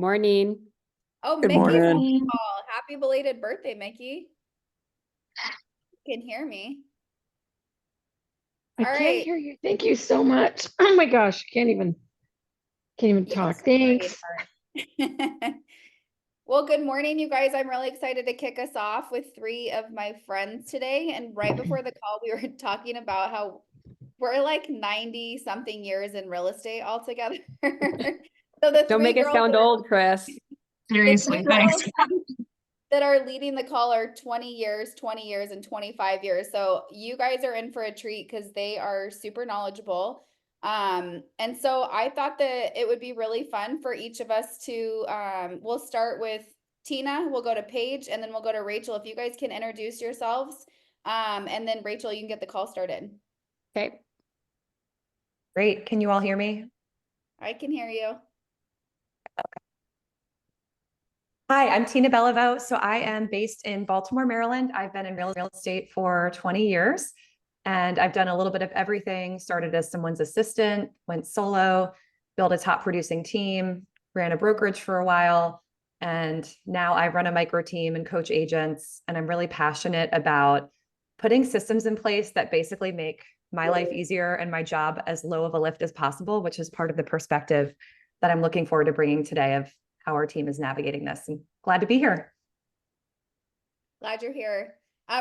Morning. Oh, Good Mickey's on the morning. call. Happy belated birthday, Mickey. You can hear me. I All can't right. hear you. Thank you so much. Oh my gosh, can't even talk. Thanks. Well, good morning, you guys. I'm really excited to kick us off with three of my friends today. And right before the call, we were talking about how we're like 90 something years in real estate altogether. So the Don't three make us girls sound old, Chris. Seriously, thanks. that are leading the call are 20 years, and 25 years. So you guys are in for a treat because they are super knowledgeable. And so I thought that it would be really fun for each of us to, we'll start with Tina, we'll go to Paige, and then we'll go to Rachel. If you guys can introduce yourselves, and then Rachel, you can get the call started. Okay. Great. Can you all hear me? I can hear you. Hi, I'm Tina Beliveau. So I am based in Baltimore, Maryland. I've been in real estate for 20 years and I've done a little bit of everything. Started as someone's assistant, went solo, built a top producing team, ran a brokerage for a while. And now I run a micro team and coach agents. And I'm really passionate about putting systems in place that basically make my life easier and my job as low of a lift as possible, which is part of the perspective that I'm looking forward to bringing today of how our team is navigating this. I'm glad to be here. Glad you're here.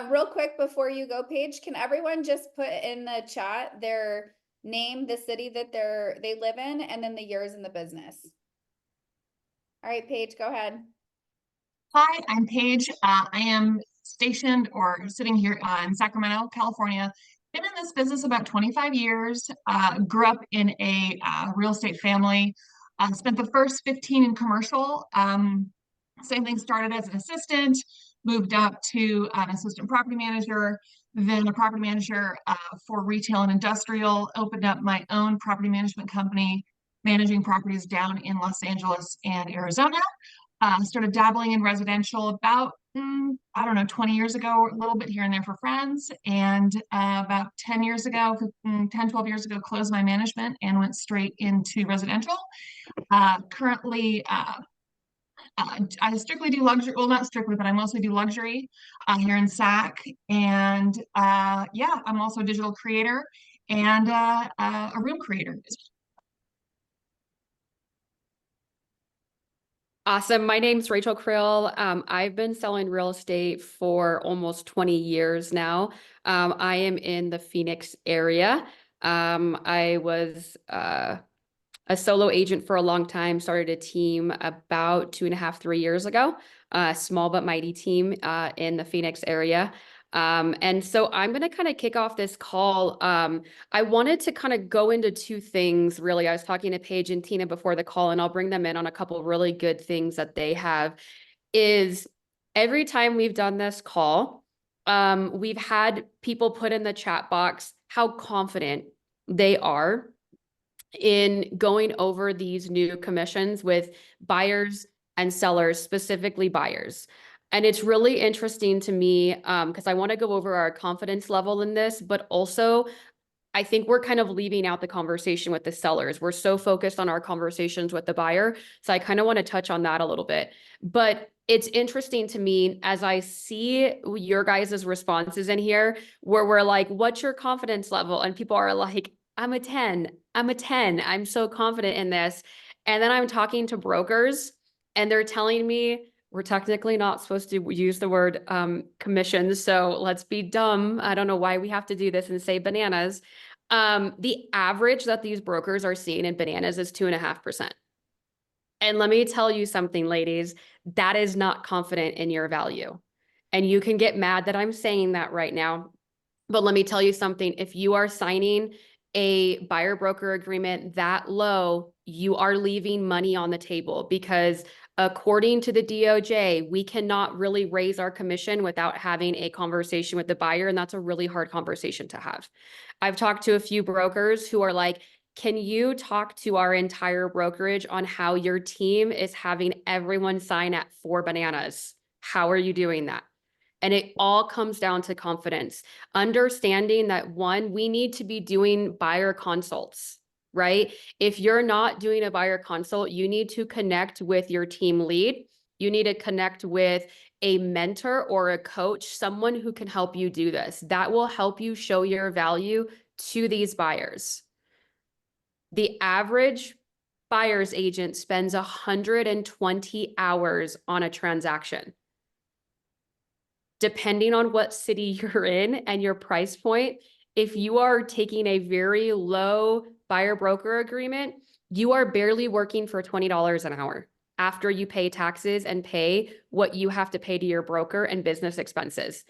Real quick before you go, Paige, can everyone just put in the chat their name, the city that they live in, and then the years in the business? All right, Paige, go ahead. Hi, I'm Paige. I am stationed or sitting here in Sacramento, California. Been in this business about 25 years. Grew up in a real estate family. Spent the first 15 in commercial. Same thing, started as an assistant, moved up to an assistant property manager, then a property manager for retail and industrial, opened up my own property management company, managing properties down in Los Angeles and Arizona. Started dabbling in residential about, I don't know, 20 years ago, a little bit here and there for friends. And about 10 years ago, 10, 12 years ago, closed my management and went straight into residential. Currently, I strictly do luxury, well, not strictly, but I mostly do luxury here in SAC. And yeah, I'm also a digital creator and a room creator. Awesome. My name's Rachel Krill. I've been selling real estate for almost 20 years now. I am in the Phoenix area. I was a solo agent for a long time, started a team about 2.5, 3 years ago, a small but mighty team in the Phoenix area. And so I'm going to kind of kick off this call. I wanted to kind of go into two things, really. I was talking to Paige and Tina before the call, and I'll bring them in on a couple of really good things that they have. Is every time we've done this call, we've had people put in the chat box how confident they are in going over these new commissions with buyers and sellers, specifically buyers. And it's really interesting to me because I want to go over our confidence level in this, but also I think we're kind of leaving out the conversation with the sellers. We're so focused on our conversations with the buyer. So I kind of want to touch on that a little bit. But it's interesting to me as I see your guys' responses in here where we're like, what's your confidence level? And people are like, I'm a 10. I'm a 10. I'm so confident in this. And then I'm talking to brokers and they're telling me we're technically not supposed to use the word commissions. So let's be dumb. I don't know why we have to do this and say bananas. The average that these brokers are seeing in bananas is 2.5%. And let me tell you something, ladies, that is not confident in your value. And you can get mad that I'm saying that right now. But let me tell you something. If you are signing a buyer broker agreement that low, you are leaving money on the table because according to the DOJ, we cannot really raise our commission without having a conversation with the buyer. And that's a really hard conversation to have. I've talked to a few brokers who are like, can you talk to our entire brokerage on how your team is having everyone sign at 4 bananas? How are you doing that? And it all comes down to confidence, understanding that one, we need to be doing buyer consults. right? If you're not doing a buyer consult, you need to connect with your team lead. You need to connect with a mentor or a coach, someone who can help you do this. That will help you show your value to these buyers. The average buyer's agent spends 120 hours on a transaction. Depending on what city you're in and your price point, if you are taking a very low buyer broker agreement, you are barely working for $20 an hour after you pay taxes and pay what you have to pay to your broker and business expenses.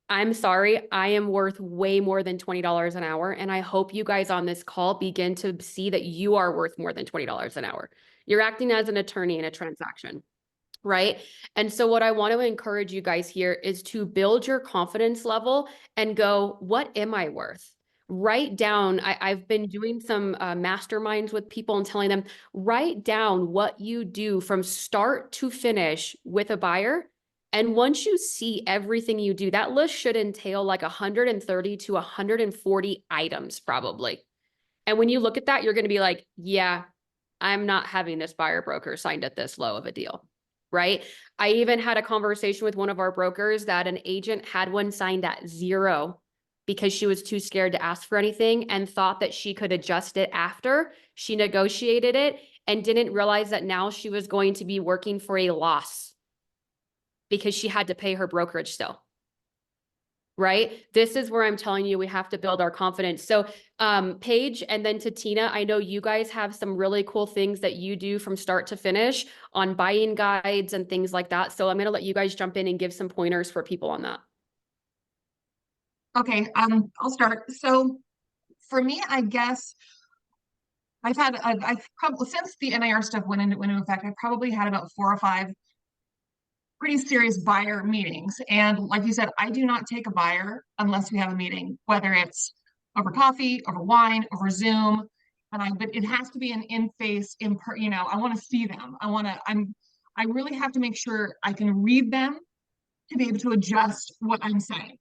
I'm sorry, I am worth way more than $20 an hour. And I hope you guys on this call begin to see that you are worth more than $20 an hour. You're acting as an attorney in a transaction, right? And so what I want to encourage you guys here is to build your confidence level and go, what am I worth? Write down, I've been doing some masterminds with people and telling them, write down what you do from start to finish with a buyer. And once you see everything you do, that list should entail like 130 to 140 items probably. And when you look at that, you're going to be like, yeah, I'm not having this buyer broker signed at this low of a deal, right? I even had a conversation with one of our brokers that an agent had one signed at 0 because she was too scared to ask for anything and thought that she could adjust it after she negotiated it and didn't realize that now she was going to be working for a loss because she had to pay her brokerage still. Right? This is where I'm telling you we have to build our confidence. So Paige, and then to Tina, I know you guys have some really cool things that you do from start to finish on buying guides and things like that. So I'm going to let you guys jump in and give some pointers for people on that. Okay, I'll start. So for me, I guess I've probably, since the NAR stuff went into effect, I've probably had about 4 or 5 pretty serious buyer meetings. And like you said, I do not take a buyer unless we have a meeting, whether it's over coffee, over wine, over Zoom. But it has to be an in-face, I want to see them. I really have to make sure I can read them to be able to adjust what I'm saying.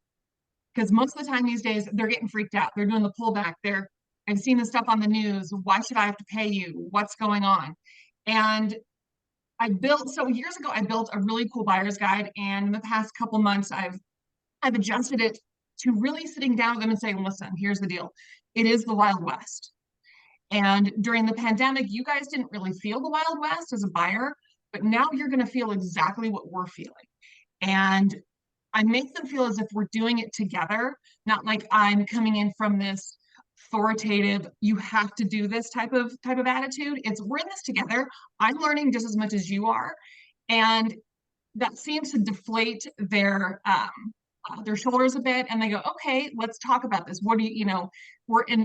Because most of the time these days, they're getting freaked out. They're doing the pullback. I've seen this stuff on the news. Why should I have to pay you? What's going on? And so years ago, I built a really cool buyer's guide. And in the past couple months, I've adjusted it to really sitting down with them and saying, listen, here's the deal. It is the Wild West. And during the pandemic, you guys didn't really feel the Wild West as a buyer, but now you're going to feel exactly what we're feeling. And I make them feel as if we're doing it together, not like I'm coming in from this authoritative, you have to do this type of attitude. It's we're in this together. I'm learning just as much as you are. And that seems to deflate their shoulders a bit. And they go, okay, let's talk about this. What do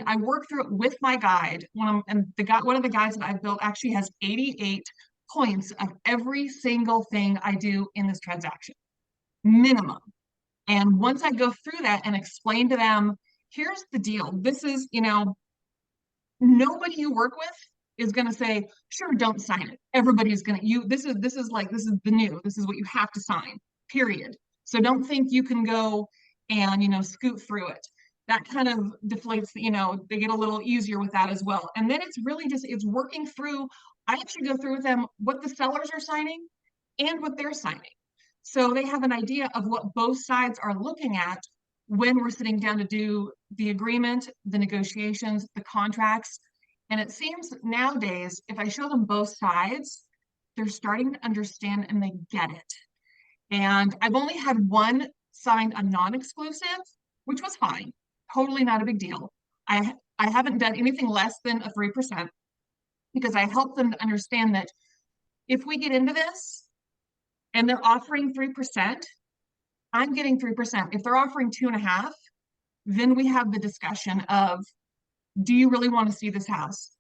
I work through it with my guide. One of the guides that I've built actually has 88 points of every single thing I do in this transaction, minimum. And once I go through that and explain to them, here's the deal. This is, nobody you work with is going to say, sure, don't sign it. Everybody's going to, this is the new, this is what you have to sign, period. So don't think you can go and, scoot through it. That kind of deflates, they get a little easier with that as well. And then it's really it's working through, I actually go through with them what the sellers are signing and what they're signing. So they have an idea of what both sides are looking at when we're sitting down to do the agreement, the negotiations, the contracts. And it seems nowadays, if I show them both sides, they're starting to understand and they get it. And I've only had one signed a non-exclusive, which was fine, totally not a big deal. I haven't done anything less than a 3% because I help them to understand that if we get into this, and they're offering 3%, I'm getting 3%. If they're offering 2.5%, then we have the discussion of, do you really want to see this house?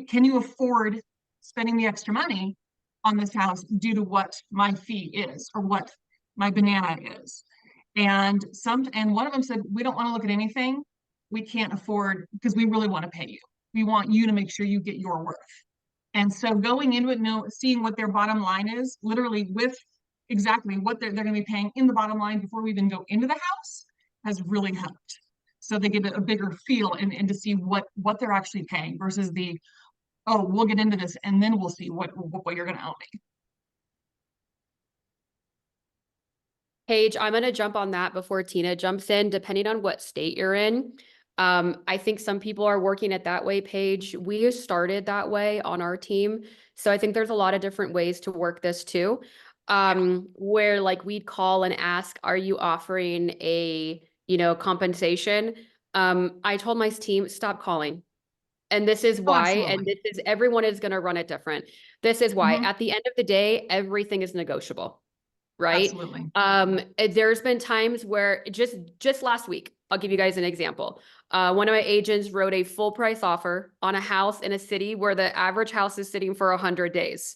Can you afford spending the extra money on this house due to what my fee is or what my banana is? And one of them said, we don't want to look at anything we can't afford because we really want to pay you. We want you to make sure you get your worth. And so going into it, seeing what their bottom line is, literally with exactly what they're going to be paying in the bottom line before we even go into the house, has really helped. so they get a bigger feel and to see what they're actually paying versus the, oh, we'll get into this and then we'll see what you're going to owe me. Paige, I'm going to jump on that before Tina jumps in, depending on what state you're in. I think some people are working it that way, Paige. We started that way on our team. So I think there's a lot of different ways to work this too. Where like we'd call and ask, are you offering a, compensation? I told my team, stop calling. And this is Oh, why, and absolutely. this is, everyone is going to run it different. This is why Mhm. at the end of the day, everything is negotiable. Right? Absolutely. There's been times where just last week, I'll give you guys an example. One of my agents wrote a full price offer on a house in a city where the average house is sitting for 100 days,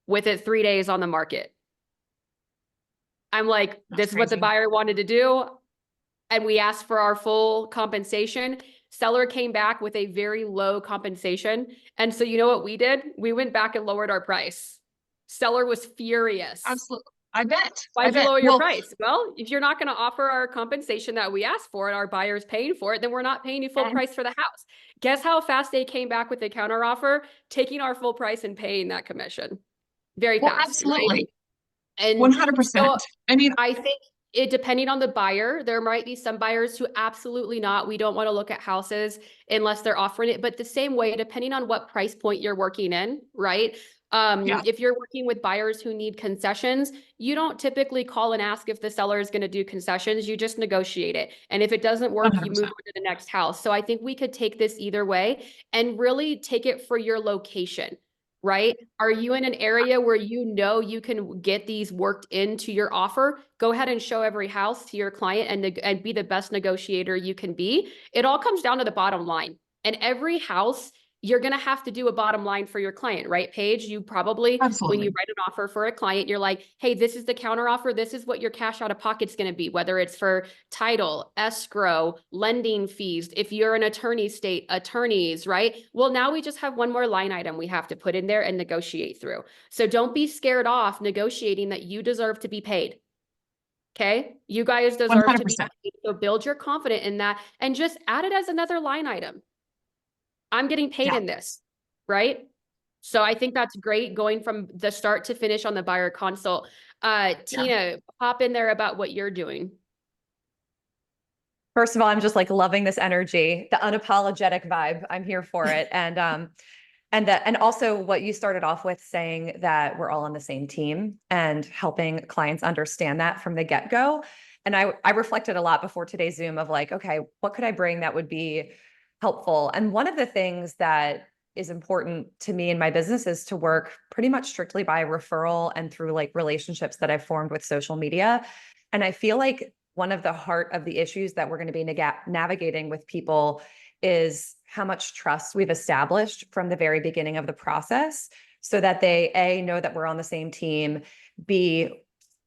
with it 3 days on the market. I'm like, That's this is what the crazy. buyer wanted to do, and we asked for our full compensation. Seller came back with a very low compensation, and so you know what we did? We went back and lowered our price. Seller was furious. Absolutely. I bet. Why'd you lower your Well, price? Well, if you're not going to offer our compensation that we asked for and our buyer's paying for it, then we're not paying you full and price for the house. Guess how fast they came back with the counter offer, taking our full price and paying that commission. Very well, fast, right? absolutely. And so 100%. I mean, I think it, depending on the buyer, there might be some buyers who absolutely not. We don't want to look at houses unless they're offering it. But the same way, depending on what price point you're working in, right? yeah, If you're working with buyers who need concessions, you don't typically call and ask if the seller is going to do concessions. You just negotiate it. And if it doesn't work, you move 100%. on to the next house. So I think we could take this either way and really take it for your location. Right? Are you in an area where you know you can get these worked into your offer? Go ahead and show every house to your client and be the best negotiator you can be. It all comes down to the bottom line. And every house, you're going to have to do a bottom line for your client, right, Paige? You probably, when you Absolutely. write an offer for a client, you're like, hey, this is the counter offer. This is what your cash out of pocket's going to be, whether it's for title, escrow, lending fees. If you're an attorney state, attorneys, right? Well, now we just have one more line item we have to put in there and negotiate through. So don't be scared off negotiating that you deserve to be paid. Okay. You guys deserve to be 100%. paid. So build your confidence in that and just add it as another line item. I'm getting paid Yeah. in this, right? So I think that's great going from the start to finish on the buyer consult. Tina, hop in there about what you're doing. First of all, I'm just like loving this energy, the unapologetic vibe. I'm here for it. And also what you started off with saying that we're all on the same team and helping clients understand that from the get-go. And I reflected a lot before today's Zoom of like, okay, what could I bring that would be helpful? And one of the things that is important to me in my business is to work pretty much strictly by referral and through like relationships that I've formed with social media. And I feel like one of the heart of the issues that we're going to be navigating with people is how much trust we've established from the very beginning of the process so that they, A, know that we're on the same team, B,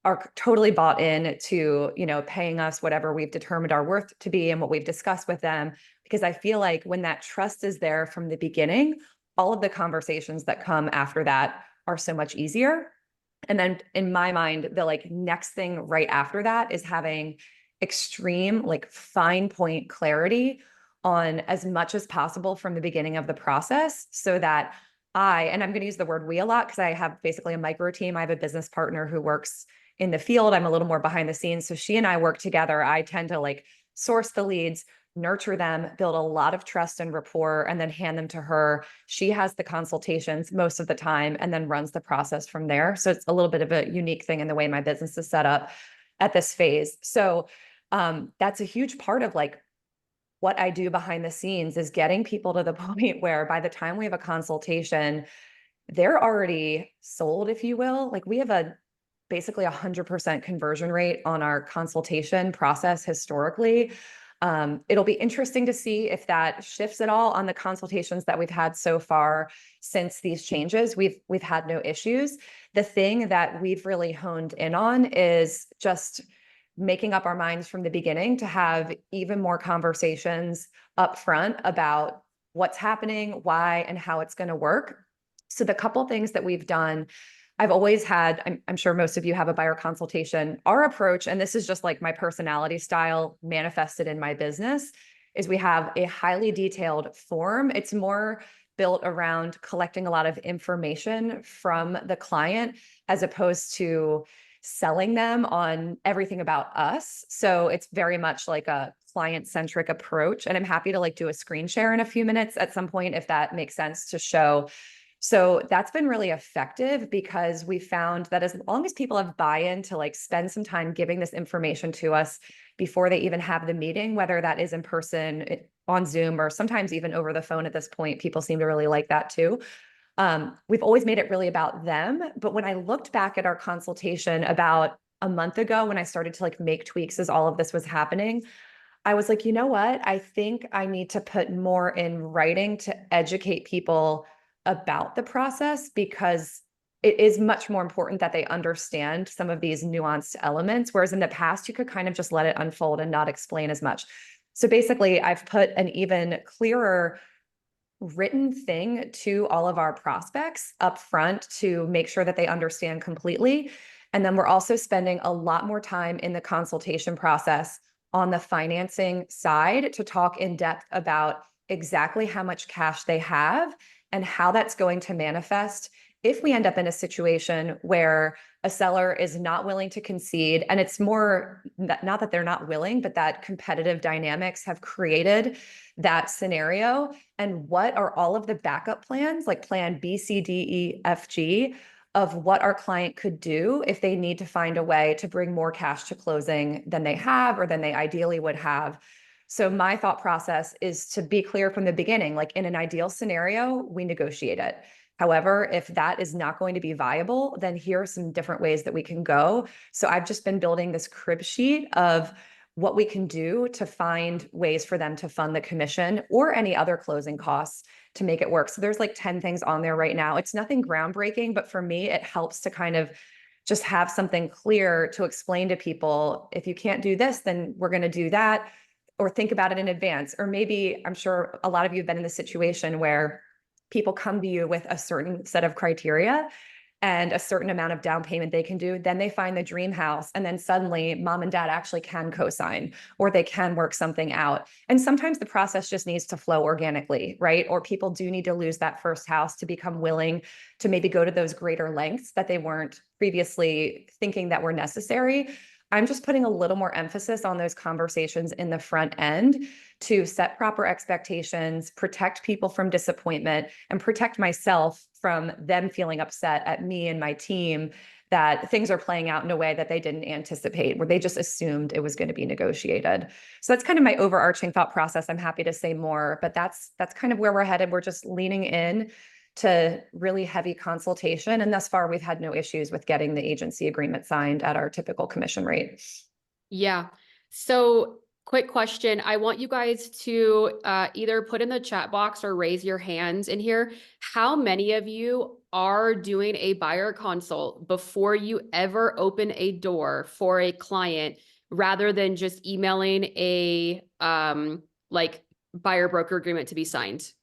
are totally bought in to, paying us whatever we've determined our worth to be and what we've discussed with them. Because I feel like when that trust is there from the beginning, all of the conversations that come after that are so much easier. And then in my mind, the like next thing right after that is having extreme, like fine point clarity on as much as possible from the beginning of the process so that and I'm going to use the word we a lot because I have basically a micro team. I have a business partner who works in the field. I'm a little more behind the scenes. So she and I work together. I tend to like source the leads, nurture them, build a lot of trust and rapport, and then hand them to her. She has the consultations most of the time and then runs the process from there. So it's a little bit of a unique thing in the way my business is set up at this phase. So that's a huge part of like what I do behind the scenes is getting people to the point where by the time we have a consultation, they're already sold, if you will. Like we have basically 100% conversion rate on our consultation process historically. It'll be interesting to see if that shifts at all on the consultations that we've had so far since these changes. We've had no issues. The thing that we've really honed in on is just making up our minds from the beginning to have even more conversations up front about what's happening, why, and how it's going to work. So the couple things that we've done, I've always had, I'm sure most of you have a buyer consultation. Our approach, and this is just like my personality style manifested in my business, is we have a highly detailed form. It's more built around collecting a lot of information from the client as opposed to selling them on everything about us. So it's very much like a client-centric approach. And I'm happy to like do a screen share in a few minutes at some point if that makes sense to show. So that's been really effective because we found that as long as people have buy-in to like spend some time giving this information to us before they even have the meeting, whether that is in person, on Zoom, or sometimes even over the phone at this point, people seem to really like that too. We've always made it really about them. But when I looked back at our consultation about a month ago, when I started to like make tweaks as all of this was happening, I was like, you know what? I think I need to put more in writing to educate people about the process, because it is much more important that they understand some of these nuanced elements. Whereas in the past, you could kind of just let it unfold and not explain as much. So basically, I've put an even clearer written thing to all of our prospects up front to make sure that they understand completely. And then we're also spending a lot more time in the consultation process on the financing side to talk in depth about exactly how much cash they have and how that's going to manifest if we end up in a situation where a seller is not willing to concede. And it's more not that they're not willing, but that competitive dynamics have created that scenario. And what are all of the backup plans, like plan B, C, D, E, F, G, of what our client could do if they need to find a way to bring more cash to closing than they have or than they ideally would have. So my thought process is to be clear from the beginning, like in an ideal scenario, we negotiate it. However, if that is not going to be viable, then here are some different ways that we can go. So I've just been building this crib sheet of what we can do to find ways for them to fund the commission or any other closing costs to make it work. So there's like 10 things on there right now. It's nothing groundbreaking, but for me, it helps to kind of just have something clear to explain to people, if you can't do this, then we're going to do that, or think about it in advance. Or maybe, I'm sure a lot of you have been in the situation where people come to you with a certain set of criteria and a certain amount of down payment they can do, then they find the dream house. And then suddenly mom and dad actually can co-sign, or they can work something out. And sometimes the process just needs to flow organically, right? Or people do need to lose that first house to become willing to maybe go to those greater lengths that they weren't previously thinking that were necessary. I'm just putting a little more emphasis on those conversations in the front end to set proper expectations, protect people from disappointment, and protect myself from them feeling upset at me and my team that things are playing out in a way that they didn't anticipate, where they just assumed it was going to be negotiated. So that's kind of my overarching thought process. I'm happy to say more, but that's kind of where we're headed. We're just leaning in to really heavy consultation. And thus far, we've had no issues with getting the agency agreement signed at our typical commission rate. Yeah. So quick question. I want you guys to either put in the chat box or raise your hands in here. How many of you are doing a buyer consult before you ever open a door for a client, rather than just emailing a like buyer broker agreement to be signed?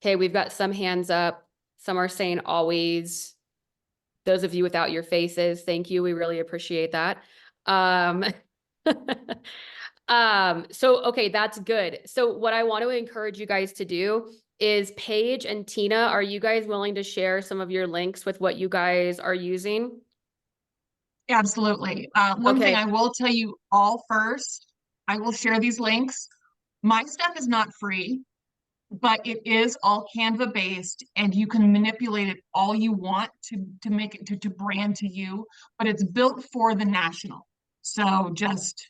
Okay, we've got some hands up. Some are saying always. Those of you without your faces, thank you. We really appreciate that. So, okay, that's good. So what I want to encourage you guys to do is, Paige and Tina, are you guys willing to share some of your links with what you guys are using? Absolutely. One thing Okay. I will tell you all first, I will share these links. My stuff is not free, but it is all Canva based, and you can manipulate it all you want to make it to brand to you, but it's built for the national. So just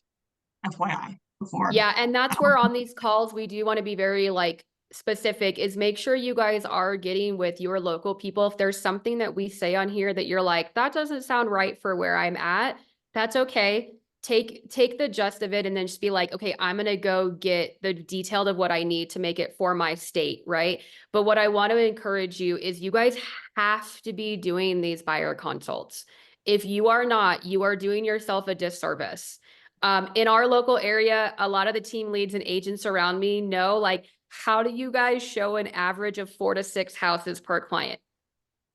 FYI before. Yeah, and that's where on these calls, we do want to be very like specific, is make sure you guys are getting with your local people. If there's something that we say on here that you're like, that doesn't sound right for where I'm at, that's okay. Take the gist of it and then just be like, okay, I'm going to go get the detailed of what I need to make it for my state, right? But what I want to encourage you is, you guys have to be doing these buyer consults. If you are not, you are doing yourself a disservice. In our local area, a lot of the team leads and agents around me know, like, how do you guys show an average of 4 to 6 houses per client?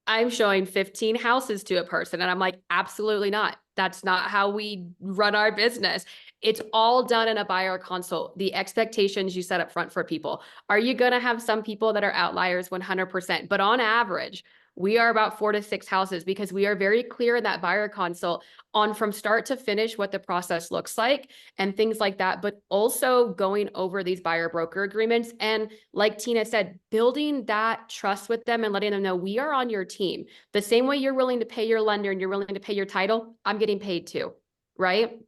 I'm showing 15 houses to a person. And I'm like, absolutely not. That's not how we run our business. It's all done in a buyer consult. The expectations you set up front for people. Are you going to have some people that are outliers 100%? But on average, we are about 4 to 6 houses because we are very clear in that buyer consult on from start to finish what the process looks like and things like that, but also going over these buyer broker agreements. And like Tina said, building that trust with them and letting them know we are on your team. The same way you're willing to pay your lender and you're willing to pay your title, I'm getting paid too, right?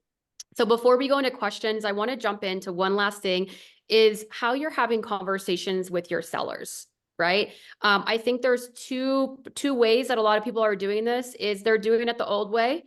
So before we go into questions, I want to jump into one last thing is how you're having conversations with your sellers, right? I think there's two ways that a lot of people are doing this is they're doing it the old way.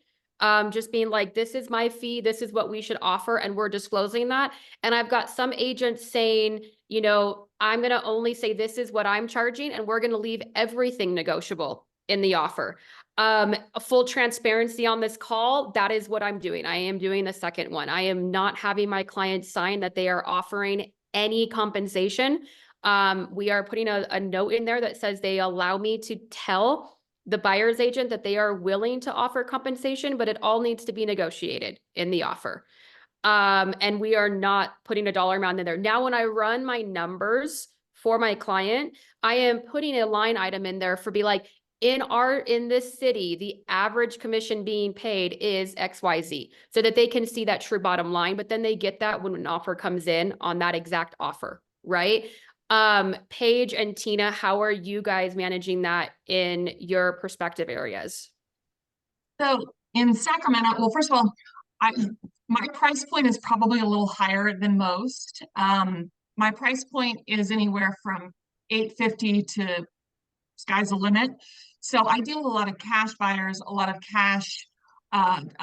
Just being like, this is my fee, this is what we should offer, and we're disclosing that. And I've got some agents saying, you know, I'm going to only say this is what I'm charging, and we're going to leave everything negotiable in the offer. A full transparency on this call, that is what I'm doing. I am doing the second one. I am not having my clients sign that they are offering any compensation. We are putting a note in there that says they allow me to tell the buyer's agent that they are willing to offer compensation, but it all needs to be negotiated in the offer. And we are not putting a dollar amount in there. Now, when I run my numbers for my client, I am putting a line item in there for be like, in this city, the average commission being paid is XYZ, so that they can see that true bottom line, but then they get that when an offer comes in on that exact offer, right? Paige and Tina, how are you guys managing that in your perspective areas? So in Sacramento, well, first of all, my price point is probably a little higher than most. My price point is anywhere from $850 to sky's the limit. So I deal with a lot of cash buyers, a lot of cash, kind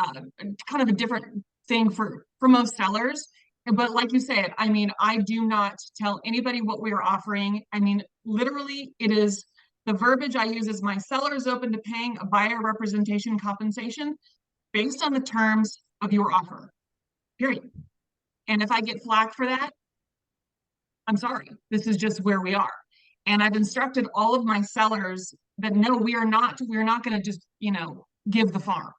of a different thing for most sellers. But like you said, I mean, I do not tell anybody what we are offering. I mean, literally, it is the verbiage I use is my seller is open to paying a buyer representation compensation based on the terms of your offer, period. And if I get flack for that, I'm sorry, this is just where we are. And I've instructed all of my sellers that no, we're not going to just, you know, give the farm.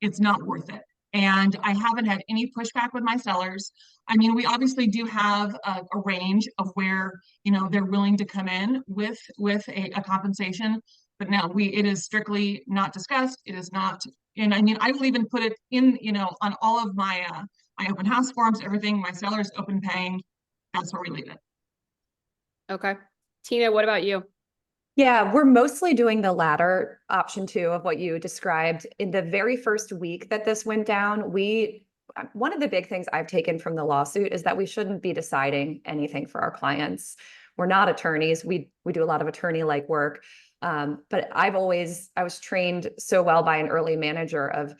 It's not worth it. And I haven't had any pushback with my sellers. I mean, we obviously do have a range of where, you know, they're willing to come in with a compensation, but no, it is strictly not discussed. It is not, and I mean, I will even put it in, you know, on all of my open house forms, everything, my sellers open paying. That's where we leave it. Okay. Tina, what about you? Yeah, we're mostly doing the latter option 2 of what you described. In the very first week that this went down, one of the big things I've taken from the lawsuit is that we shouldn't be deciding anything for our clients. We're not attorneys. We do a lot of attorney-like work. But I was trained so well by an early manager of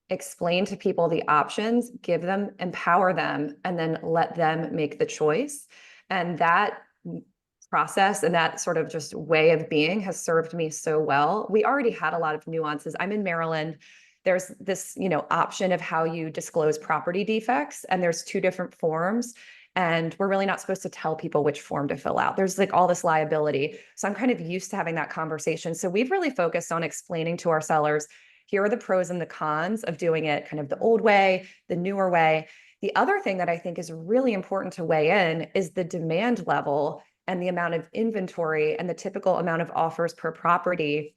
explain to people the options, give them, empower them, and then let them make the choice. And that process and that sort of just way of being has served me so well. We already had a lot of nuances. I'm in Maryland. There's this, you know, option of how you disclose property defects, and there's 2 different forms. And we're really not supposed to tell people which form to fill out. There's like all this liability. So I'm kind of used to having that conversation. So we've really focused on explaining to our sellers, here are the pros and the cons of doing it kind of the old way, the newer way. The other thing that I think is really important to weigh in is the demand level and the amount of inventory and the typical amount of offers per property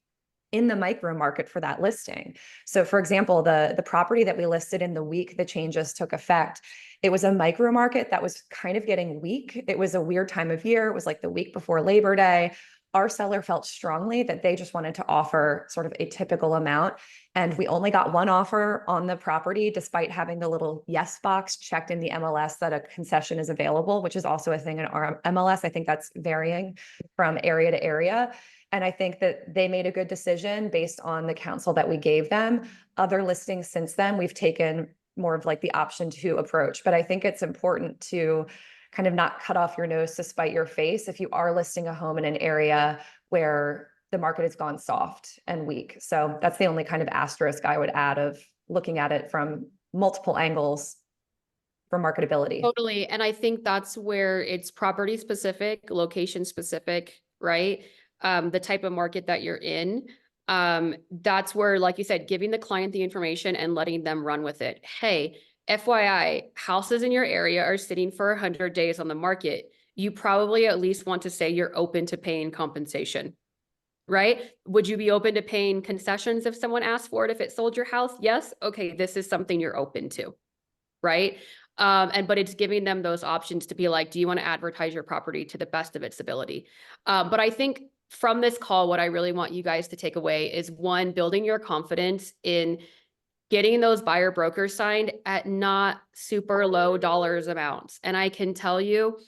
in the micro market for that listing. So for example, the property that we listed in the week the changes took effect, it was a micro market that was kind of getting weak. It was a weird time of year. It was like the week before Labor Day. Our seller felt strongly that they just wanted to offer sort of a typical amount. And we only got 1 offer on the property, despite having the little yes box checked in the MLS that a concession is available, which is also a thing in our MLS. I think that's varying from area to area. And I think that they made a good decision based on the counsel that we gave them. Other listings since then, we've taken more of like the option 2 approach. But I think it's important to kind of not cut off your nose to spite your face if you are listing a home in an area where the market has gone soft and weak. So that's the only kind of asterisk I would add of looking at it from multiple angles for marketability. Totally. And I think that's where it's property specific, location specific, right? The type of market that you're in. That's where, like you said, giving the client the information and letting them run with it. Hey, FYI, houses in your area are sitting for 100 days on the market. You probably at least want to say you're open to paying compensation, right? Would you be open to paying concessions if someone asked for it if it sold your house? Yes. Okay, this is something you're open to, right? But it's giving them those options to be like, do you want to advertise your property to the best of its ability? But I think from this call, what I really want you guys to take away is, one, building your confidence in getting those buyer brokers signed at not super low dollars amounts. And I can tell you,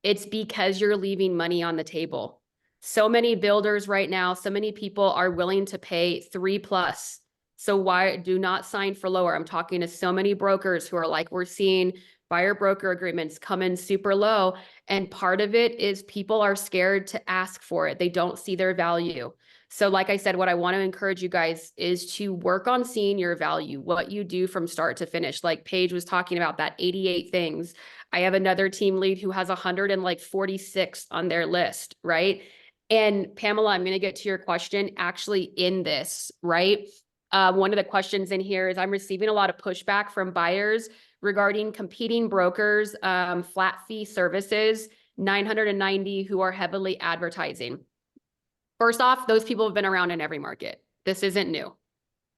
it's because you're leaving money on the table. So many builders right now, so many people are willing to pay 3+. So why do not sign for lower? I'm talking to so many brokers who are like, we're seeing buyer broker agreements come in super low. And part of it is people are scared to ask for it. They don't see their value. So like I said, what I want to encourage you guys is to work on seeing your value, what you do from start to finish. Like Paige was talking about, that 88 things. I have another team lead who has 146 on their list, right? And Pamela, I'm going to get to your question actually in this, right? One of the questions in here is, I'm receiving a lot of pushback from buyers regarding competing brokers, flat fee services, 990, who are heavily advertising. First off, those people have been around in every market. This isn't new,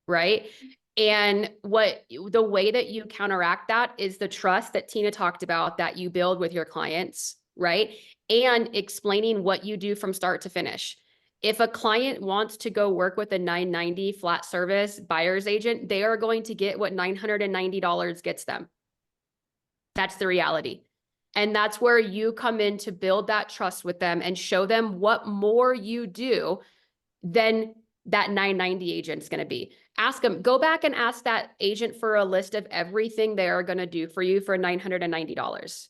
right? And the way that you counteract that is the trust that Tina talked about that you build with your clients, right? And explaining what you do from start to finish. If a client wants to go work with a 990 flat service buyer's agent, they are going to get what $990 gets them. That's the reality. And that's where you come in to build that trust with them and show them what more you do than that 990 agent's going to be. Ask them, go back and ask that agent for a list of everything they are going to do for you for $990.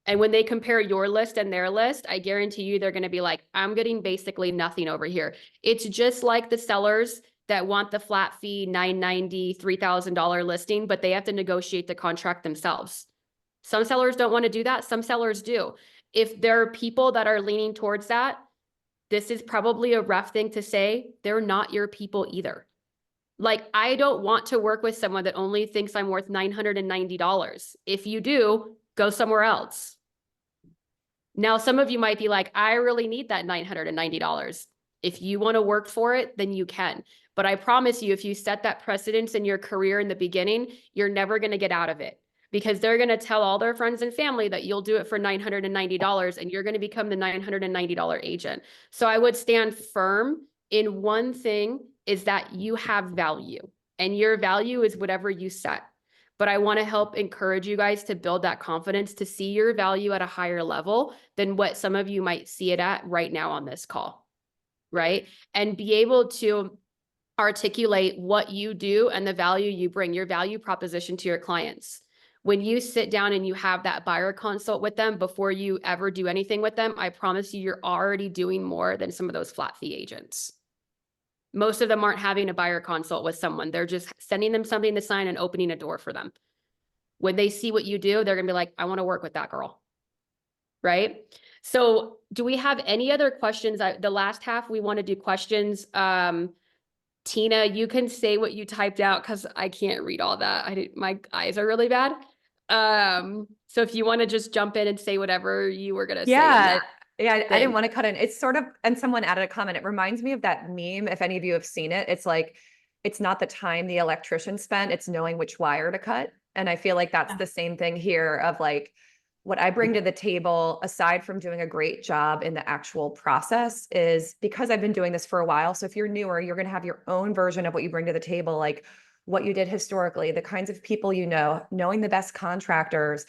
And when they compare your list and their list, I guarantee you they're going to be like, I'm getting basically nothing over here. It's just like the sellers that want the flat fee $990, $3,000 listing, but they have to negotiate the contract themselves. Some sellers don't want to do that. Some sellers do. If there are people that are leaning towards that, this is probably a rough thing to say. They're not your people either. Like, I don't want to work with someone that only thinks I'm worth $990. If you do, go somewhere else. Now, some of you might be like, I really need that $990. If you want to work for it, then you can. But I promise you, if you set that precedence in your career in the beginning, you're never going to get out of it, because they're going to tell all their friends and family that you'll do it for $990 and you're going to become the $990 agent. So I would stand firm in one thing, is that you have value, and your value is whatever you set. But I want to help encourage you guys to build that confidence to see your value at a higher level than what some of you might see it at right now on this call, right? And be able to articulate what you do and the value you bring, your value proposition to your clients. When you sit down and you have that buyer consult with them before you ever do anything with them, I promise you, you're already doing more than some of those flat fee agents. Most of them aren't having a buyer consult with someone. They're just sending them something to sign and opening a door for them. When they see what you do, they're going to be like, I want to work with that girl. Right? So do we have any other questions? The last half, we want to do questions. Tina, you can say what you typed out because I can't read all that. My eyes are really bad. So if you want to just jump in and say whatever you were going to say. Yeah, I didn't want to cut in. It's sort of, and someone added a comment. It reminds me of that meme. If any of you have seen it, it's like, it's not the time the electrician spent, it's knowing which wire to cut. And I feel like that's the same thing here of like, what I bring to the table, aside from doing a great job in the actual process, is because I've been doing this for a while. So if you're newer, you're going to have your own version of what you bring to the table, like what you did historically, the kinds of people you know, knowing the best contractors,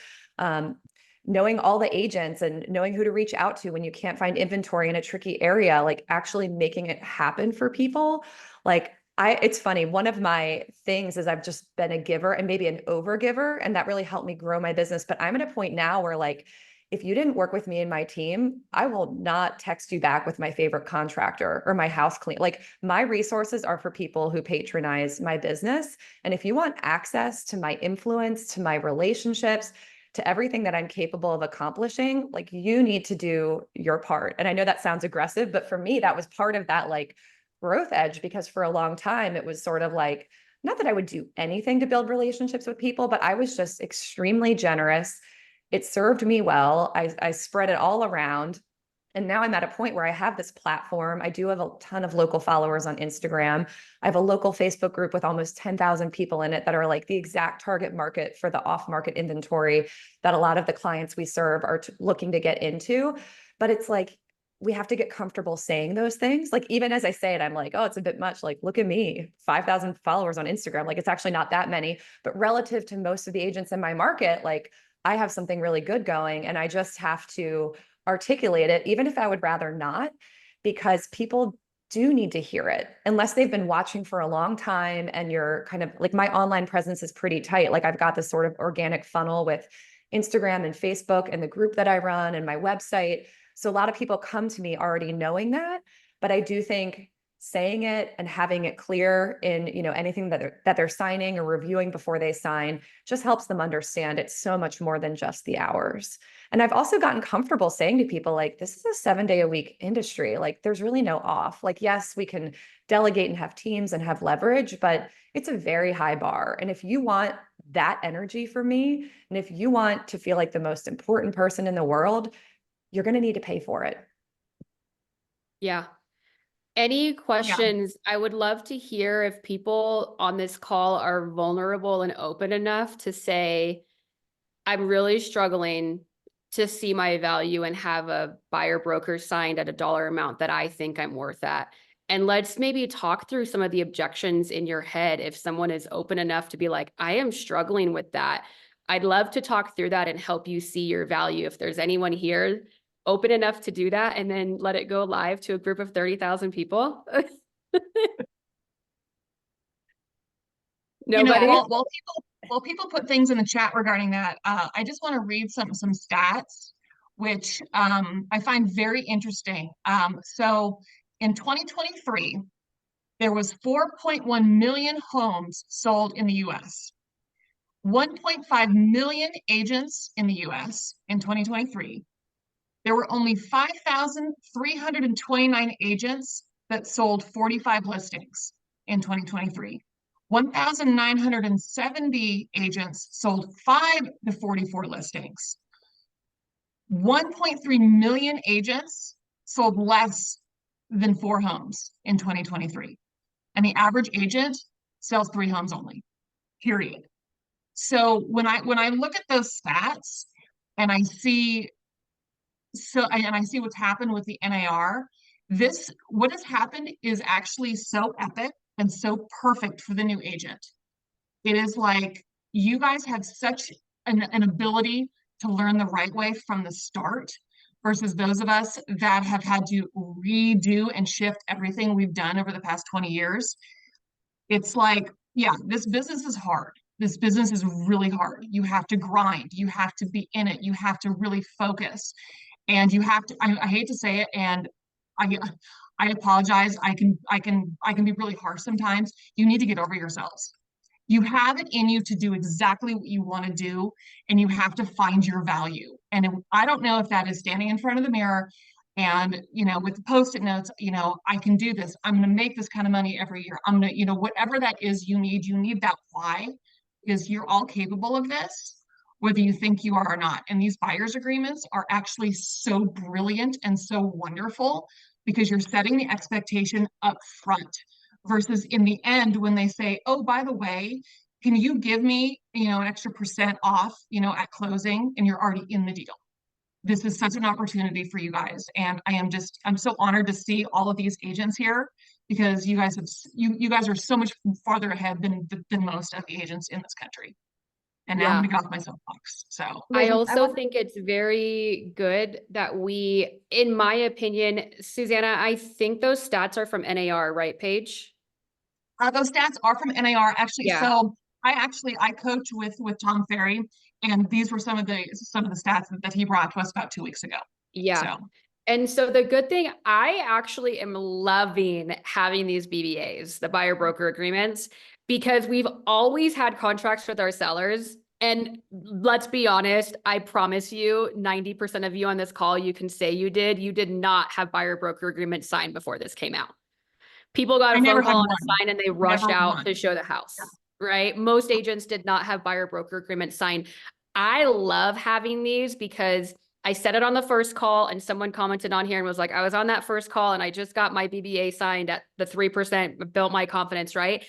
knowing all the agents and knowing who to reach out to when you can't find inventory in a tricky area, like actually making it happen for people. Like it's funny. One of my things is I've just been a giver and maybe an over giver, and that really helped me grow my business. But I'm at a point now where like, if you didn't work with me and my team, I will not text you back with my favorite contractor or my house clean. Like, my resources are for people who patronize my business. And if you want access to my influence, to my relationships, to everything that I'm capable of accomplishing, like, you need to do your part. And I know that sounds aggressive, but for me, that was part of that, like, growth edge because for a long time it was sort of like, not that I would do anything to build relationships with people, but I was just extremely generous. It served me well. I spread it all around. And now I'm at a point where I have this platform. I do have a ton of local followers on Instagram. I have a local Facebook group with almost 10,000 people in it that are like the exact target market for the off-market inventory that a lot of the clients we serve are looking to get into. But it's like, we have to get comfortable saying those things. Like, even as I say it, I'm like, oh, it's a bit much. Like, look at me, 5,000 followers on Instagram. Like, it's actually not that many, but relative to most of the agents in my market, like, I have something really good going, and I just have to articulate it, even if I would rather not, because people do need to hear it unless they've been watching for a long time. And you're kind of like, my online presence is pretty tight. Like, I've got this sort of organic funnel with Instagram and Facebook and the group that I run and my website. So a lot of people come to me already knowing that, but I do think saying it and having it clear in, anything that they're signing or reviewing before they sign just helps them understand it's so much more than just the hours. And I've also gotten comfortable saying to people, like, this is a 7-day-a-week industry. Like, there's really no off. Like, yes, we can delegate and have teams and have leverage, but it's a very high bar. And if you want that energy from me, and if you want to feel like the most important person in the world, you're going to need to pay for it. Yeah. Any questions? I would love to hear if people on this call are vulnerable and open enough to say, I'm really struggling to see my value and have a buyer broker signed at a dollar amount that I think I'm worth at. And let's maybe talk through some of the objections in your head. If someone is open enough to be like, I am struggling with that, I'd love to talk through that and help you see your value. If there's anyone here open enough to do that, and then let it go live to a group of 30,000 people. Nobody? While people put things in the chat regarding that, I just want to read some stats, which I find very interesting. So in 2023, there was 4.1 million homes sold in the U.S., 1.5 million agents in the U.S. in 2023. There were only 5,329 agents that sold 45 listings in 2023. 1,970 agents sold 5 to 44 listings. 1.3 million agents sold less than 4 homes in 2023. And the average agent sells 3 homes only, period. So when I look at those stats and I see what's happened with the NAR, what has happened is actually so epic and so perfect for the new agent. It is like, you guys have such an ability to learn the right way from the start versus those of us that have had to redo and shift everything we've done over the past 20 years. It's like, yeah, this business is hard. This business is really hard. You have to grind. You have to be in it. You have to really focus. And you have to, I hate to say it, and I apologize. I can be really harsh sometimes. You need to get over yourselves. You have it in you to do exactly what you want to do, and you have to find your value. And I don't know if that is standing in front of the mirror and, with the Post-it notes, I can do this. I'm going to make this kind of money every year. I'm going to, whatever that is you need that why, because you're all capable of this, whether you think you are or not. And these buyer's agreements are actually so brilliant and so wonderful because you're setting the expectation up front versus in the end when they say, oh, by the way, can you give me, an extra % off, at closing, and you're already in the deal. This is such an opportunity for you guys. And I'm so honored to see all of these agents here because you guys are so much farther ahead than most of the agents in this country. And now I'm gonna get off my soapbox. So I also think it's very good that in my opinion, Susanna, I think those stats are from NAR, right, Paige? Those stats are from NAR actually. Yeah. So I coach with Tom Ferry, and these were some of the stats that he brought to us about 2 weeks ago. Yeah. So. And so the good thing, I actually am loving having these BBAs, the buyer broker agreements, because we've always had contracts with our sellers. And let's be honest, I promise you, 90% of you on this call, you can say you did not have buyer broker agreements signed before this came out. People got I a never phone call had on a one. sign and they rushed Never out one. to show the house, right? Most agents did not have buyer broker agreement signed. I love having these because I said it on the first call and someone commented on here and was like, I was on that first call and I just got my BBA signed at the 3%, built my confidence, right?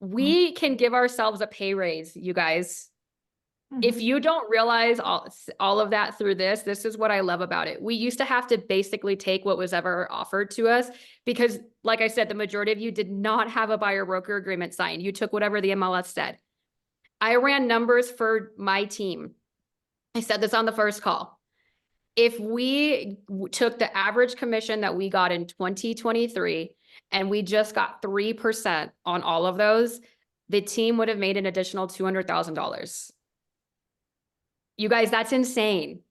We can give ourselves a pay raise, you guys. If you don't realize all of that through this is what I love about it. We used to have to basically take what was ever offered to us because, like I said, the majority of you did not have a buyer broker agreement signed. You took whatever the MLS said. I ran numbers for my team. I said this on the first call. If we took the average commission that we got in 2023 and we just got 3% on all of those, the team would have made an additional $200,000. You guys, that's insane,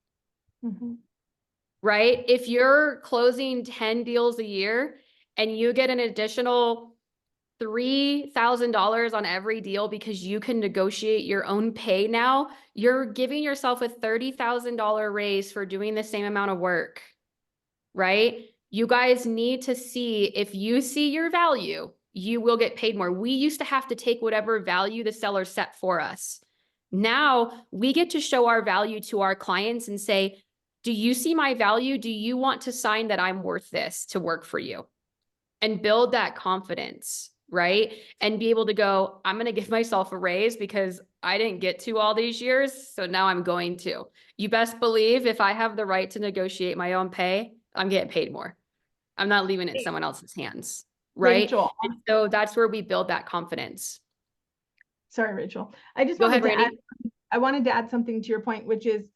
right? If you're closing 10 deals a year and you get an additional $3,000 on every deal because you can negotiate your own pay now, you're giving yourself a $30,000 raise for doing the same amount of work, right? You guys need to see, if you see your value, you will get paid more. We used to have to take whatever value the seller set for us. Now we get to show our value to our clients and say, do you see my value? Do you want to sign that I'm worth this to work for you? And build that confidence, right? And be able to go, I'm going to give myself a raise because I didn't get to all these years. So now I'm going to. You best believe if I have the right to negotiate my own pay, I'm getting paid more. I'm not leaving it in someone else's hands, right? Rachel. And so that's where we build that confidence. Sorry, Rachel. I just Go wanted ahead, to Randy. I wanted to add something to your point, which is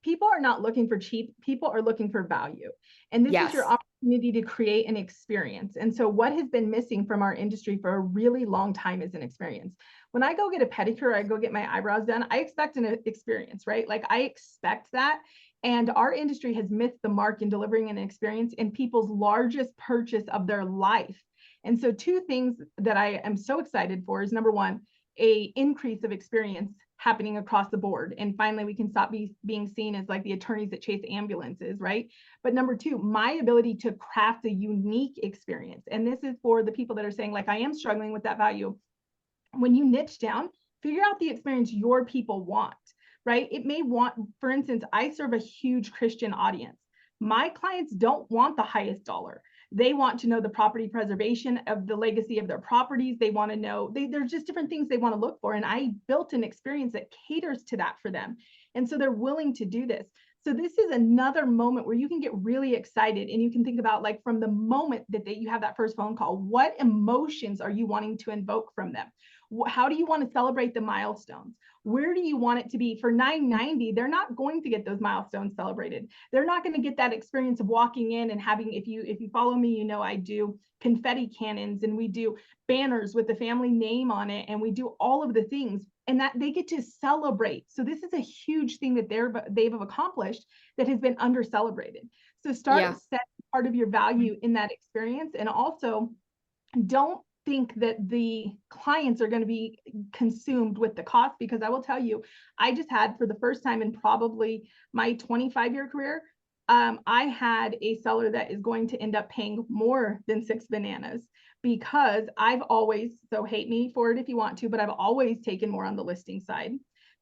people are not looking for cheap, people are looking for value. And this is your Yes. opportunity to create an experience. And so what has been missing from our industry for a really long time is an experience. When I go get a pedicure, I go get my eyebrows done, I expect an experience, right? Like I expect that. And our industry has missed the mark in delivering an experience in people's largest purchase of their life. And so two things that I am so excited for is number one, a increase of experience happening across the board. And finally, we can stop being seen as like the attorneys that chase ambulances, right? But number two, my ability to craft a unique experience. And this is for the people that are saying like, I am struggling with that value. When you niche down, figure out the experience your people want, right? It may want, for instance, I serve a huge Christian audience. My clients don't want the highest dollar. They want to know the property preservation of the legacy of their properties. They want to know, there's just different things they want to look for. And I built an experience that caters to that for them. And so they're willing to do this. So this is another moment where you can get really excited and you can think about like from the moment that you have that first phone call, what emotions are you wanting to invoke from them? How do you want to celebrate the milestones? Where do you want it to be? For $990, they're not going to get those milestones celebrated. They're not going to get that experience of walking in and having, if you follow me, you know I do confetti cannons and we do banners with the family name on it and we do all of the things and that they get to celebrate. So this is a huge thing that they've accomplished that has been under celebrated. So start setting part of your value in that experience, and also don't think that the clients are going to be consumed with the cost, because I will tell you, I just had for the first time in probably my 25-year career, I had a seller that is going to end up paying more than 6 bananas because I've always, so hate me for it if you want to, but I've always taken more on the listing side.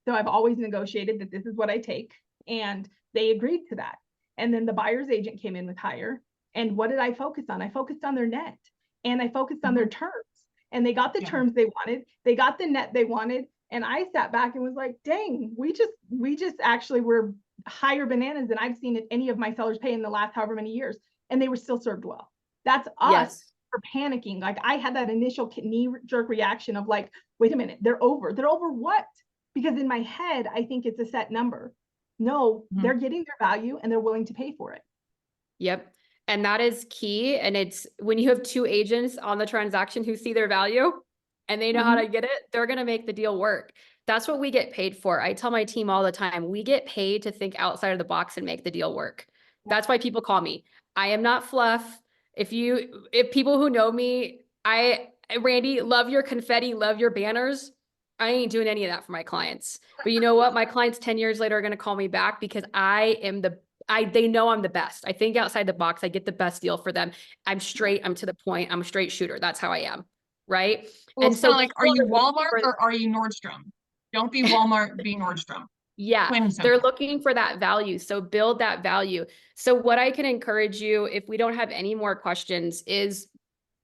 So I've always negotiated that this is what I take, and they agreed to that. And then the buyer's agent came in with higher. And what did I focus on? I focused on their net. And I focused on their terms, and they got the terms they wanted. They got the net they wanted. And I sat back and was like, dang, we just actually were higher bananas than I've seen any of my sellers pay in the last however many years. And they were still served well. That's us for panicking. Like I had that initial knee jerk reaction of like, wait a minute, they're over. They're over what? Because in my head, I think it's a set number. No, they're getting their value and they're willing to pay for it. Yep. And that is key. And it's when you have two agents on the transaction who see their value and they know how to get it, they're going to make the deal work. That's what we get paid for. I tell my team all the time, we get paid to think outside of the box and make the deal work. That's why people call me. I am not fluff. If people who know me, Randy, love your confetti, love your banners. I ain't doing any of that for my clients. But you know what? My clients 10 years later are going to call me back because I am the they know I'm the best. I think outside the box, I get the best deal for them. I'm straight, I'm to the point, I'm a straight shooter. That's how I am. Right. Well, And it's kind so of like, are people you are looking Walmart for, or are you Nordstrom? Don't be Walmart, be Nordstrom. yeah, Plain and they're simple. looking for that value. So build that value. So what I can encourage you, if we don't have any more questions, is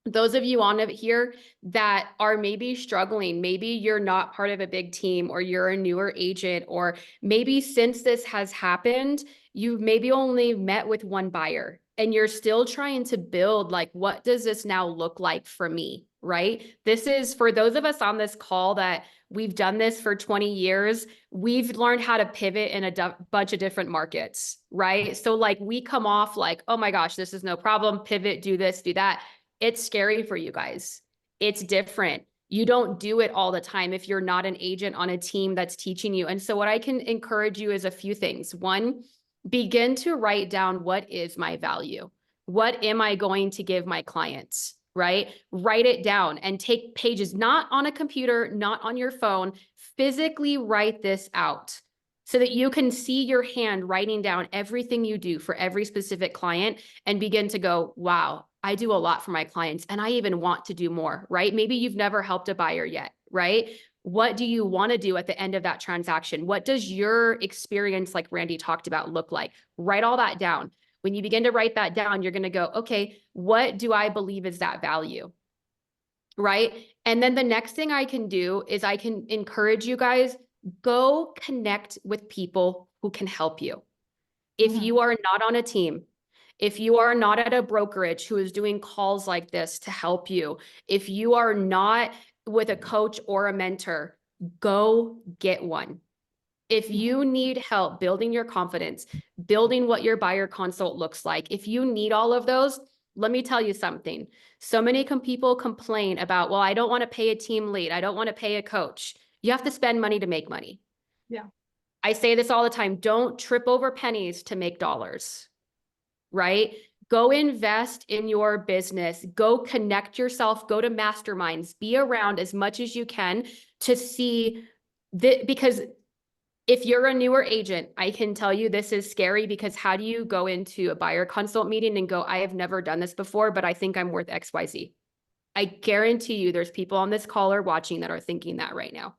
those of you on it here that are maybe struggling, maybe you're not part of a big team, or you're a newer agent, or maybe since this has happened, you've maybe only met with one buyer and you're still trying to build, like, what does this now look like for me, right? This is for those of us on this call that we've done this for 20 years. We've learned how to pivot in a bunch of different markets, right? So like we come off like, oh my gosh, this is no problem. Pivot, do this, do that. It's scary for you guys. It's different. You don't do it all the time if you're not an agent on a team that's teaching you. And so what I can encourage you is a few things. One, begin to write down, what is my value? What am I going to give my clients? Right? Write it down and take pages, not on a computer, not on your phone. Physically write this out so that you can see your hand writing down everything you do for every specific client and begin to go, wow, I do a lot for my clients and I even want to do more, right? Maybe you've never helped a buyer yet, right? What do you want to do at the end of that transaction? What does your experience, like Randy talked about, look like? Write all that down. When you begin to write that down, you're going to go, okay, what do I believe is that value? Right? And then the next thing I can do is I can encourage you guys, go connect with people who can help you. If you are not on a team, if you are not at a brokerage who is doing calls like this to help you, if you are not with a coach or a mentor, go get one. If you need help building your confidence, building what your buyer consult looks like, if you need all of those, let me tell you something. So many people complain about, well, I don't want to pay a team lead. I don't want to pay a coach. You have to spend money to make money. Yeah. I say this all the time. Don't trip over pennies to make dollars, right? Go invest in your business. Go connect yourself. Go to masterminds. Be around as much as you can to see that, because if you're a newer agent, I can tell you this is scary, because how do you go into a buyer consult meeting and go, I have never done this before, but I think I'm worth XYZ. I guarantee you there's people on this call or watching that are thinking that right now.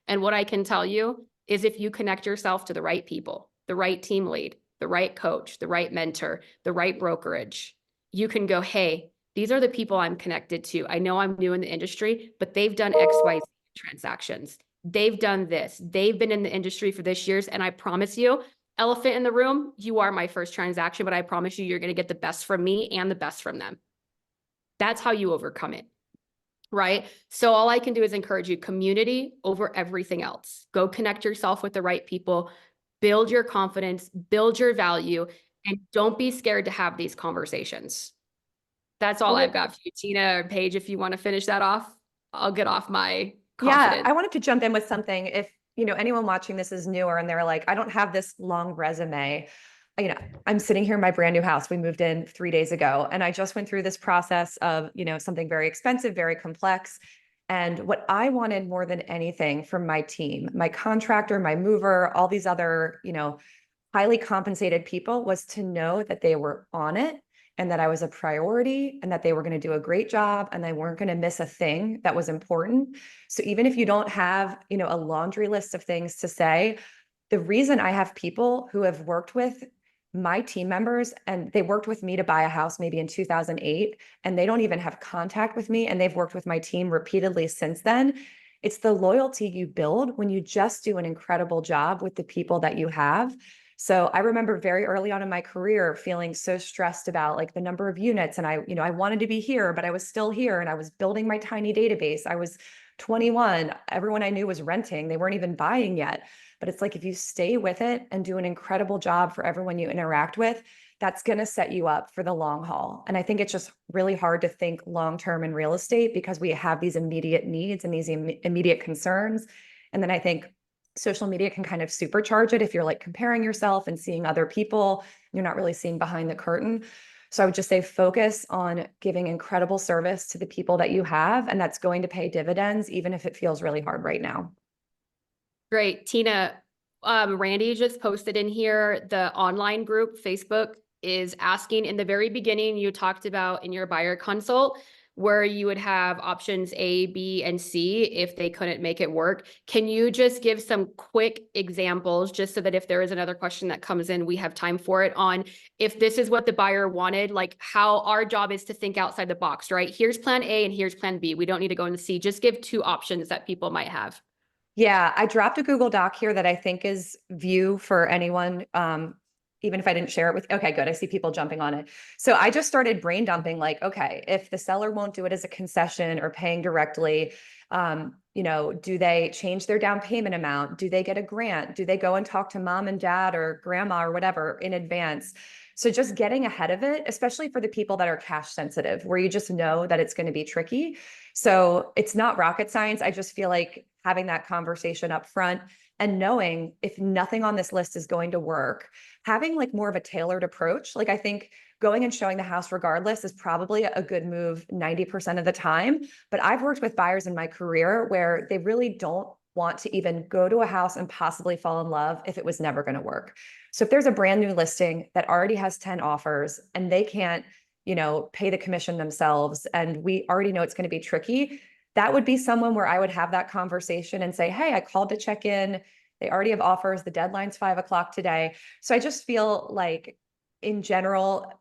And what I can tell you is, if you connect yourself to the right people, the right team lead, the right coach, the right mentor, the right brokerage, you can go, hey, these are the people I'm connected to. I know I'm new in the industry, but they've done XYZ transactions. They've done this. They've been in the industry for this years. And I promise you, elephant in the room, you are my first transaction, but I promise you, you're going to get the best from me and the best from them. That's how you overcome it. Right? So all I can do is encourage you, community over everything else. Go connect yourself with the right people, build your confidence, build your value, and don't be scared to have these conversations. That's all I've got for you, Tina or Paige. If you want to finish that off, I'll get off my confidence. Yeah, I wanted to jump in with something. If, anyone watching this is newer and they're like, I don't have this long resume. I'm sitting here in my brand new house. We moved in 3 days ago, and I just went through this process of, something very expensive, very complex. And what I wanted more than anything from my team, my contractor, my mover, all these other, highly compensated people, was to know that they were on it and that I was a priority and that they were going to do a great job and they weren't going to miss a thing that was important. So even if you don't have, a laundry list of things to say, the reason I have people who have worked with my team members, and they worked with me to buy a house maybe in 2008, and they don't even have contact with me, and they've worked with my team repeatedly since then. It's the loyalty you build when you just do an incredible job with the people that you have. So I remember very early on in my career feeling so stressed about like the number of units, and I wanted to be here, but I was still here and I was building my tiny database. I was 21. Everyone I knew was renting. They weren't even buying yet. But it's like, if you stay with it and do an incredible job for everyone you interact with, that's going to set you up for the long haul. And I think it's just really hard to think long-term in real estate because we have these immediate needs and these immediate concerns. And then I think social media can kind of supercharge it if you're like comparing yourself and seeing other people, you're not really seeing behind the curtain. So I would just say focus on giving incredible service to the people that you have, and that's going to pay dividends, even if it feels really hard right now. Great. Tina, Randy just posted in here, the online group, Facebook is asking in the very beginning, you talked about in your buyer consult where you would have options A, B, and C if they couldn't make it work. Can you just give some quick examples just so that if there is another question that comes in, we have time for it on if this is what the buyer wanted, like how our job is to think outside the box, right? Here's plan A and here's plan B. We don't need to go into C. Just give two options that people might have. Yeah, I dropped a Google Doc here that I think is view for anyone, even if I didn't share it with, okay, good. I see people jumping on it. So I just started brain dumping like, okay, if the seller won't do it as a concession or paying directly, do they change their down payment amount? Do they get a grant? Do they go and talk to mom and dad or grandma or whatever in advance? So just getting ahead of it, especially for the people that are cash sensitive, where you just know that it's going to be tricky. So it's not rocket science. I just feel like having that conversation up front and knowing if nothing on this list is going to work, having like more of a tailored approach. Like I think going and showing the house regardless is probably a good move 90% of the time. But I've worked with buyers in my career where they really don't want to even go to a house and possibly fall in love if it was never going to work. So if there's a brand new listing that already has 10 offers and they can't, pay the commission themselves, and we already know it's going to be tricky, that would be someone where I would have that conversation and say, hey, I called to check in. They already have offers. The deadline's 5 o'clock today. So I just feel like in general,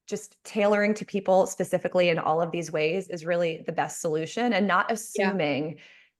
just tailoring to people specifically in all of these ways is really the best solution and not assuming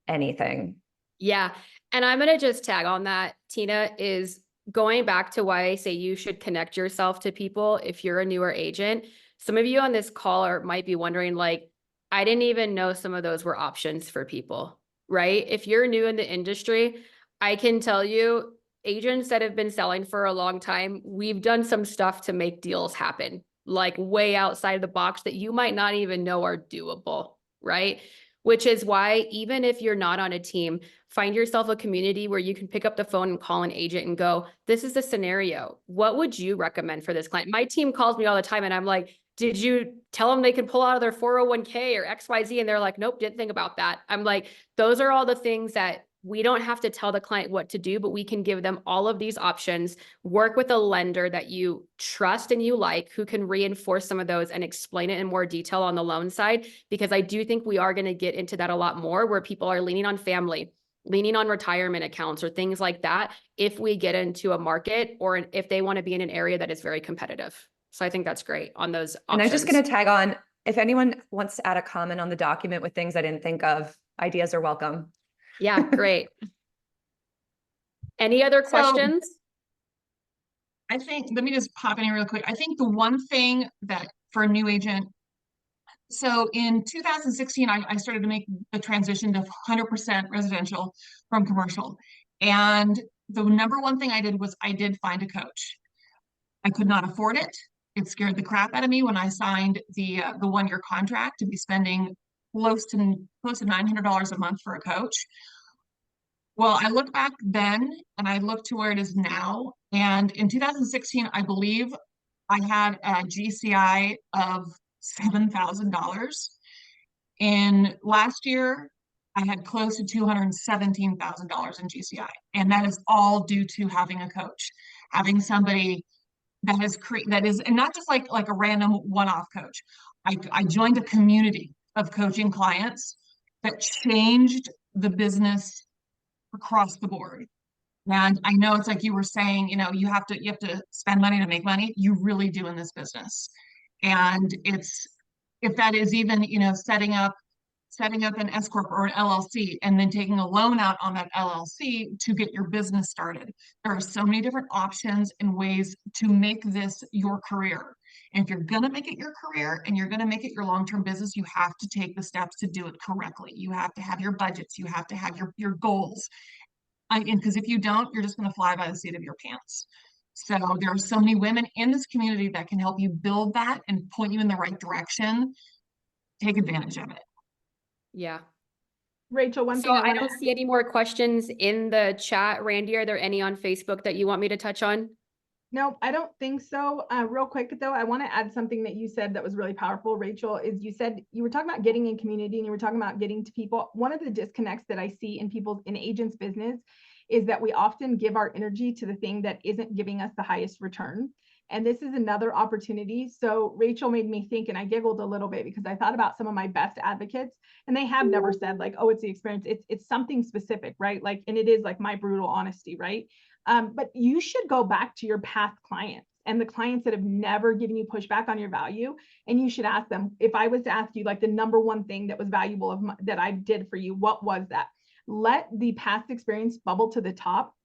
anything. Yeah. And I'm going to just tag on that, Tina, is going back to why I say you should connect yourself to people if you're a newer agent. Some of you on this call might be wondering, like, I didn't even know some of those were options for people, right? If you're new in the industry, I can tell you, agents that have been selling for a long time, we've done some stuff to make deals happen, like way outside of the box that you might not even know are doable, right? Which is why even if you're not on a team, find yourself a community where you can pick up the phone and call an agent and go, this is the scenario. What would you recommend for this client? My team calls me all the time and I'm like, did you tell them they can pull out of their 401k or XYZ? And they're like, nope, didn't think about that. I'm like, those are all the things that we don't have to tell the client what to do, but we can give them all of these options, work with a lender that you trust and you like, who can reinforce some of those and explain it in more detail on the loan side. Because I do think we are going to get into that a lot more, where people are leaning on family, leaning on retirement accounts or things like that, if we get into a market or if they want to be in an area that is very competitive. So I think that's great on those options. And I'm just going to tag on, if anyone wants to add a comment on the document with things I didn't think of, ideas are welcome. Yeah, great. Any other questions? I think, let me just pop in here real quick. I think the one thing that for a new agent, so in 2016, I started to make the transition to 100% residential from commercial. And the number one thing I did was I did find a coach. I could not afford it. It scared the crap out of me when I signed the 1-year contract to be spending close to $900 a month for a coach. Well, I look back then and I look to where it is now. And in 2016, I believe I had a GCI of $7,000. In last year, I had close to $217,000 in GCI. And that is all due to having a coach, having somebody that is, and not just like a random one-off coach. I joined a community of coaching clients that changed the business across the board. And I know it's like you were saying, you have to spend money to make money. You really do in this business. And if that is even, setting up an S corp or an LLC and then taking a loan out on that LLC to get your business started. There are so many different options and ways to make this your career. And if you're going to make it your career and you're going to make it your long-term business, you have to take the steps to do it correctly. You have to have your budgets. You have to have your goals. Because if you don't, you're just going to fly by the seat of your pants. So there are so many women in this community that can help you build that and point you in the right direction. Take advantage of it. Yeah. Rachel, one So thing I don't see any more questions in the chat. Randy, are there any on Facebook that you want me to touch on? No, I don't think so. Real quick though, I want to add something that you said that was really powerful, Rachel, is you said you were talking about getting in community and you were talking about getting to people. One of the disconnects that I see in agents' business is that we often give our energy to the thing that isn't giving us the highest return. And this is another opportunity. So Rachel made me think, and I giggled a little bit because I thought about some of my best advocates, and they have never said like, oh, it's the experience. It's something specific, right? Like, and it is like my brutal honesty, right? But you should go back to your past clients and the clients that have never given you pushback on your value. And you should ask them, if I was to ask you like the number one thing that was valuable that I did for you, what was that? Let the past experience bubble to the top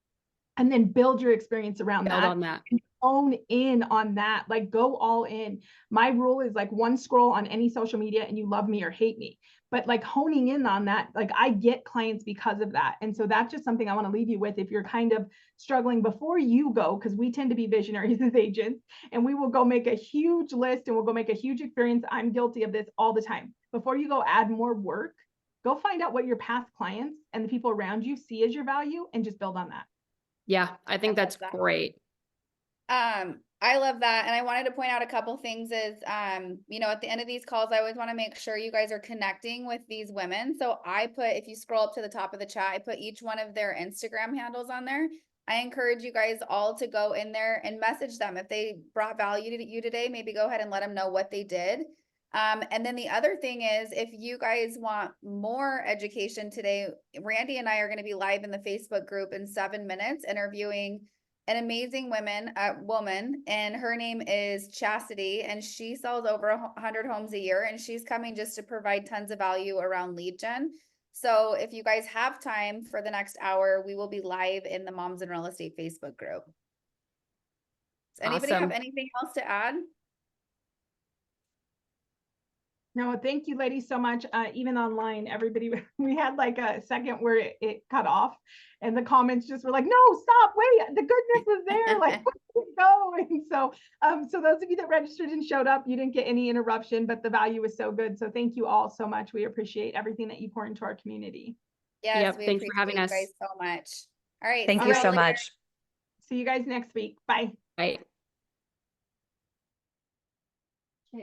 and then build your experience around Build that. on that. And own in on that, like go all in. My rule is like one scroll on any social media and you love me or hate me. But like honing in on that, like I get clients because of that. And so that's just something I want to leave you with. If you're kind of struggling before you go, because we tend to be visionaries as agents, and we will go make a huge list and we'll go make a huge experience. I'm guilty of this all the time. Before you go add more work, go find out what your past clients and the people around you see as your value and just build on that. Yeah, I think love that's that. great. I love that. And I wanted to point out a couple things is, you know, at the end of these calls, I always want to make sure you guys are connecting with these women. So I put, if you scroll up to the top of the chat, I put each one of their Instagram handles on there. I encourage you guys all to go in there and message them. If they brought value to you today, maybe go ahead and let them know what they did. And then the other thing is, if you guys want more education today, Randy and I are going to be live in the Facebook group in 7 minutes interviewing an amazing woman, and her name is Chastity, and she sells over 100 homes a year, and she's coming just to provide tons of value around lead gen. So if you guys have time for the next hour, we will be live in the Moms in Real Estate Facebook group. Does anybody have Awesome. anything else to add? No, thank you, ladies, so much. Even online, everybody, we had like a second where it cut off and the comments just were like, no, stop, wait, the goodness was there, like, where did it go? And so those of you that registered and showed up, you didn't get any interruption, but the value was so good. So thank you all so much. We appreciate everything that you pour into our community. Yes, Yep, we thanks for appreciate having you us. guys so much. All right. Thank see you y'all so later. much. See you guys next week. Bye. Right.